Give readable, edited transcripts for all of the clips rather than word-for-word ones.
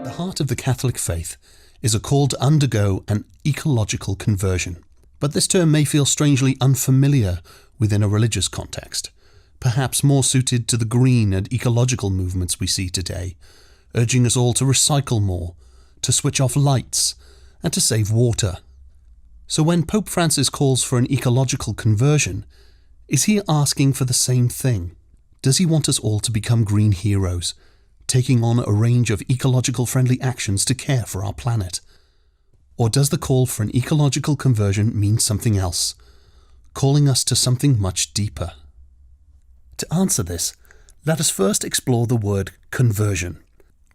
The heart of the Catholic faith is a call to undergo an ecological conversion. But this term may feel strangely unfamiliar within a religious context, perhaps more suited to the green and ecological movements we see today, urging us all to recycle more, to switch off lights, and to save water. So when Pope Francis calls for an ecological conversion, is he asking for the same thing? Does he want us all to become green heroes, taking on a range of ecological friendly actions to care for our planet? Or does the call for an ecological conversion mean something else, calling us to something much deeper? To answer this, let us first explore the word conversion.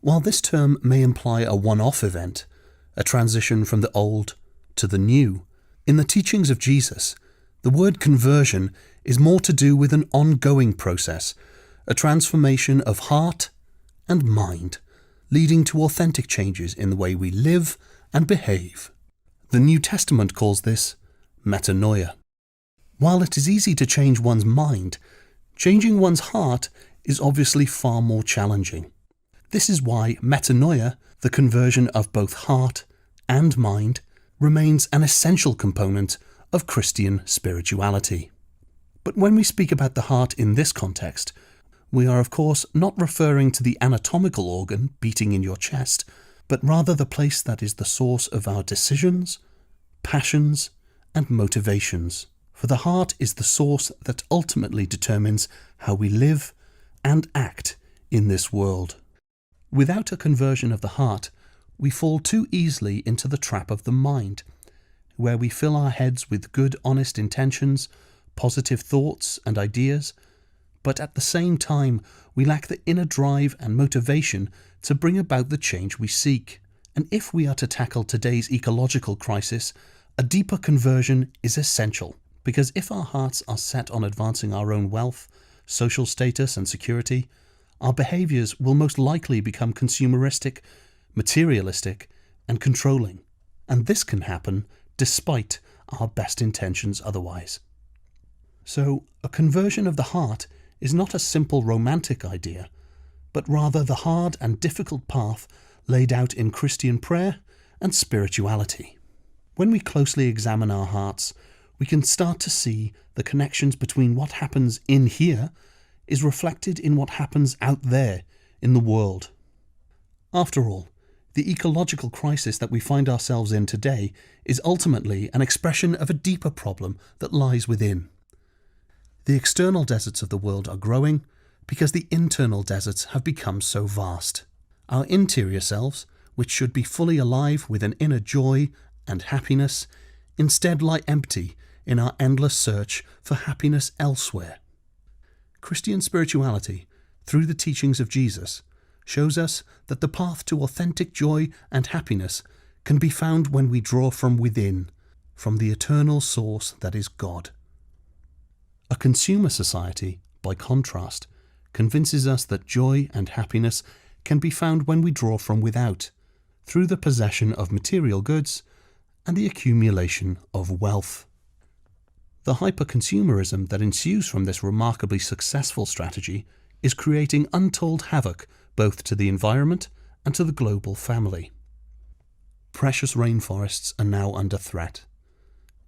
While this term may imply a one-off event, a transition from the old to the new, in the teachings of Jesus, the word conversion is more to do with an ongoing process, a transformation of heart and mind, leading to authentic changes in the way we live and behave. The New Testament calls this metanoia. While it is easy to change one's mind, changing one's heart is obviously far more challenging. This is why metanoia, the conversion of both heart and mind, remains an essential component of Christian spirituality. But when we speak about the heart in this context, we are of course not referring to the anatomical organ beating in your chest, but rather the place that is the source of our decisions, passions, and motivations. For the heart is the source that ultimately determines how we live and act in this world. Without a conversion of the heart, we fall too easily into the trap of the mind, where we fill our heads with good, honest intentions, positive thoughts and ideas, but at the same time we lack the inner drive and motivation to bring about the change we seek. And if we are to tackle today's ecological crisis, a deeper conversion is essential, because if our hearts are set on advancing our own wealth, social status and security, our behaviours will most likely become consumeristic, materialistic and controlling. And this can happen despite our best intentions otherwise. So, a conversion of the heart is not a simple romantic idea, but rather the hard and difficult path laid out in Christian prayer and spirituality. When we closely examine our hearts, we can start to see the connections between what happens in here is reflected in what happens out there in the world. After all, the ecological crisis that we find ourselves in today is ultimately an expression of a deeper problem that lies within. The external deserts of the world are growing because the internal deserts have become so vast. Our interior selves, which should be fully alive with an inner joy and happiness, instead lie empty in our endless search for happiness elsewhere. Christian spirituality, through the teachings of Jesus, shows us that the path to authentic joy and happiness can be found when we draw from within, from the eternal source that is God. A consumer society, by contrast, convinces us that joy and happiness can be found when we draw from without, through the possession of material goods and the accumulation of wealth. The hyper-consumerism that ensues from this remarkably successful strategy is creating untold havoc both to the environment and to the global family. Precious rainforests are now under threat.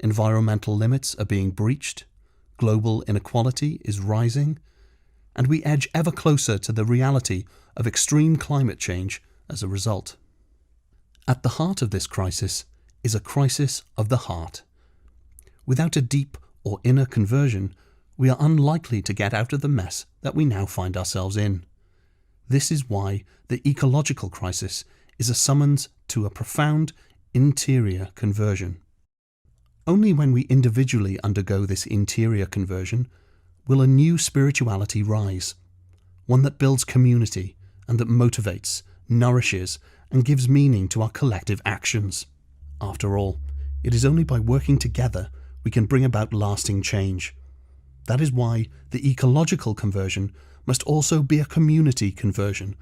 Environmental limits are being breached, global inequality is rising, and we edge ever closer to the reality of extreme climate change as a result. At the heart of this crisis is a crisis of the heart. Without a deep or inner conversion, we are unlikely to get out of the mess that we now find ourselves in. This is why the ecological crisis is a summons to a profound interior conversion. Only when we individually undergo this interior conversion will a new spirituality rise, one that builds community and that motivates, nourishes, and gives meaning to our collective actions. After all, it is only by working together we can bring about lasting change. That is why the ecological conversion must also be a community conversion,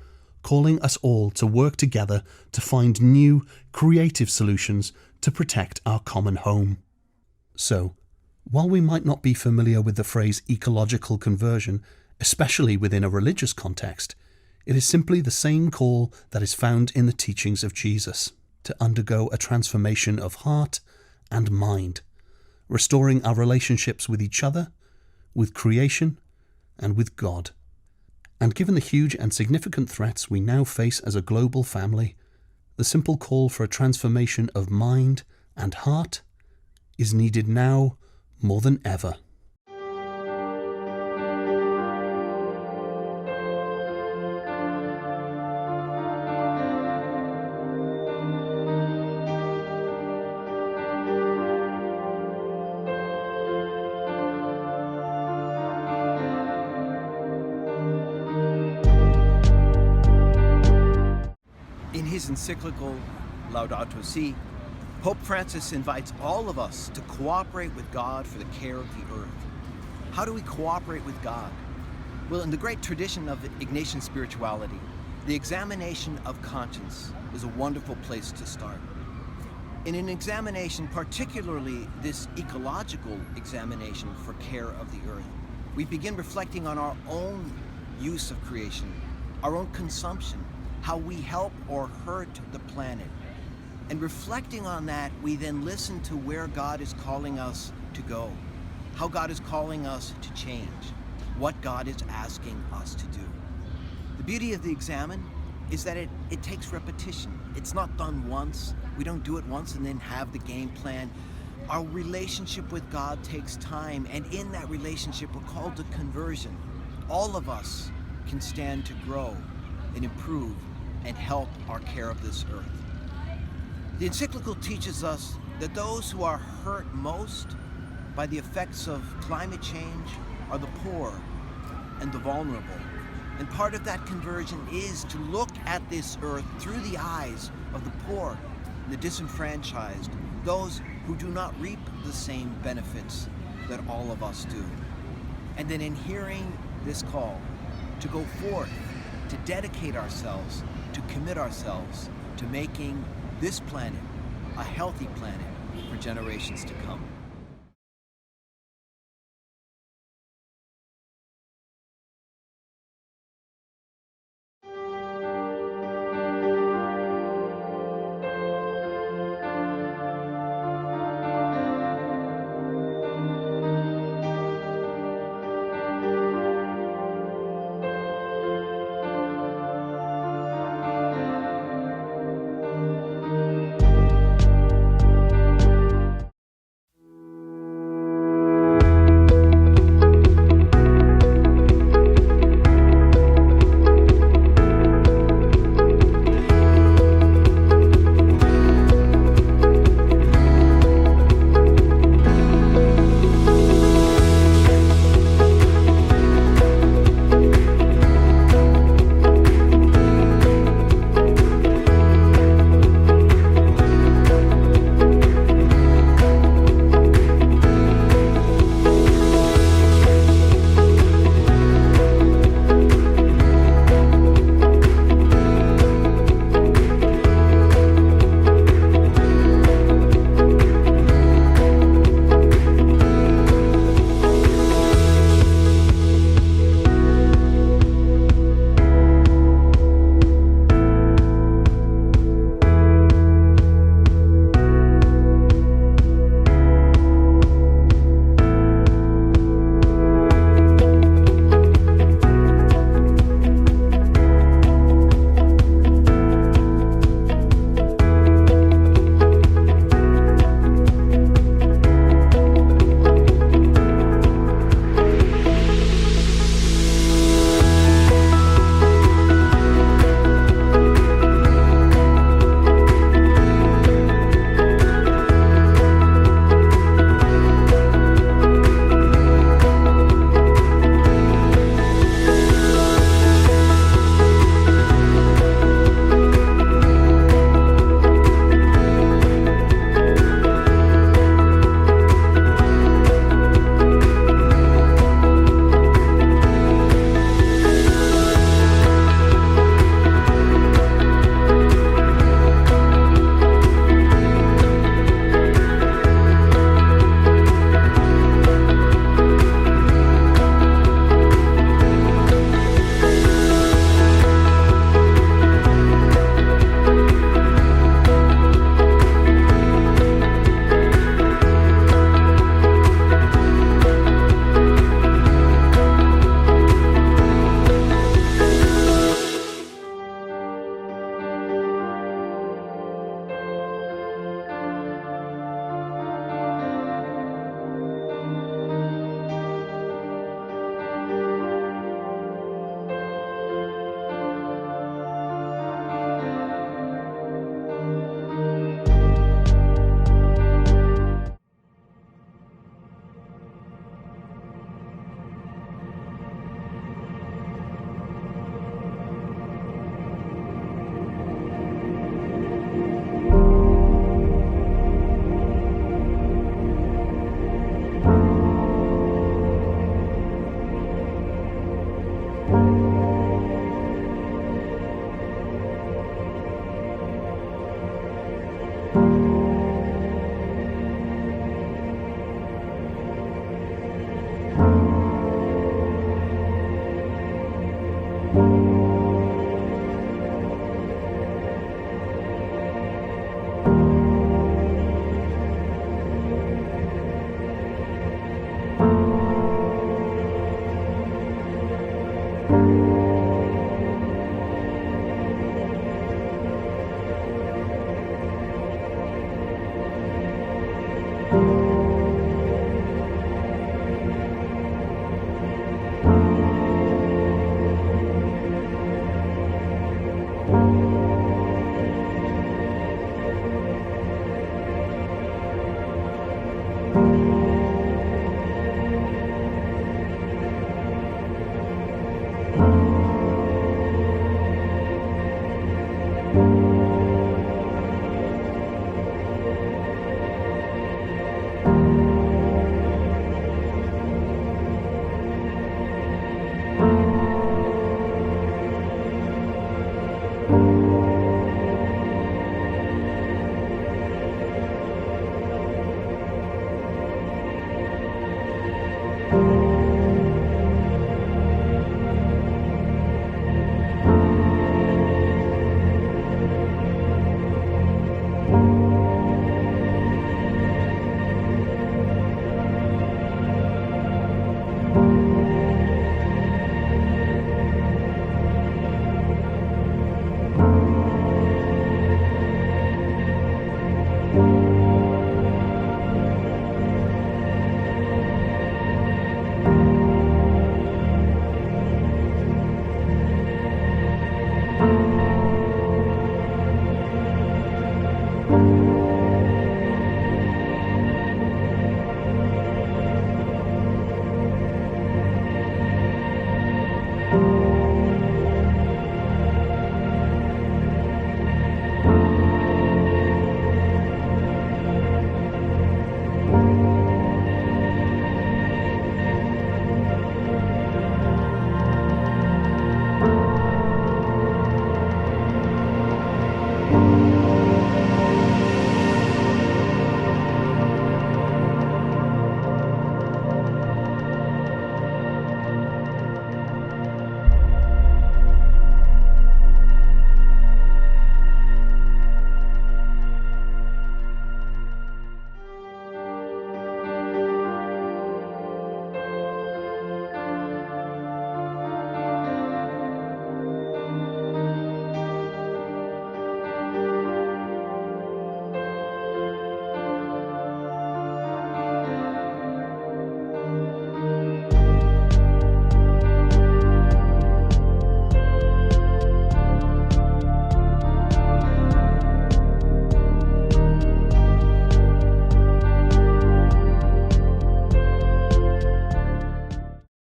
calling us all to work together to find new, creative solutions to protect our common home. So, while we might not be familiar with the phrase ecological conversion, especially within a religious context, It is simply the same call that is found in the teachings of Jesus, to undergo a transformation of heart and mind, restoring our relationships with each other, with creation, and with God. And given the huge and significant threats we now face as a global family, the simple call for a transformation of mind and heart is needed now more than ever. In his encyclical Laudato Si, Pope Francis invites all of us to cooperate with God for the care of the earth. How do we cooperate with God? Well, in the great tradition of Ignatian spirituality, the examination of conscience is a wonderful place to start. In an examination, particularly this ecological examination for care of the earth, we begin reflecting on our own use of creation, our own consumption, how we help or hurt the planet. And reflecting on that, we then listen to where God is calling us to go, how God is calling us to change, what God is asking us to do. The beauty of the examine is that it takes repetition. It's not done once. We don't do it once and then have the game plan. Our relationship with God takes time, and in that relationship, we're called to conversion. All of us can stand to grow and improve and help our care of this earth. The encyclical teaches us that those who are hurt most by the effects of climate change are the poor and the vulnerable. And part of that conversion is to look at this earth through the eyes of the poor and the disenfranchised, those who do not reap the same benefits that all of us do. And then in hearing this call to go forth, to dedicate ourselves, to commit ourselves to making this planet a healthy planet for generations to come. you.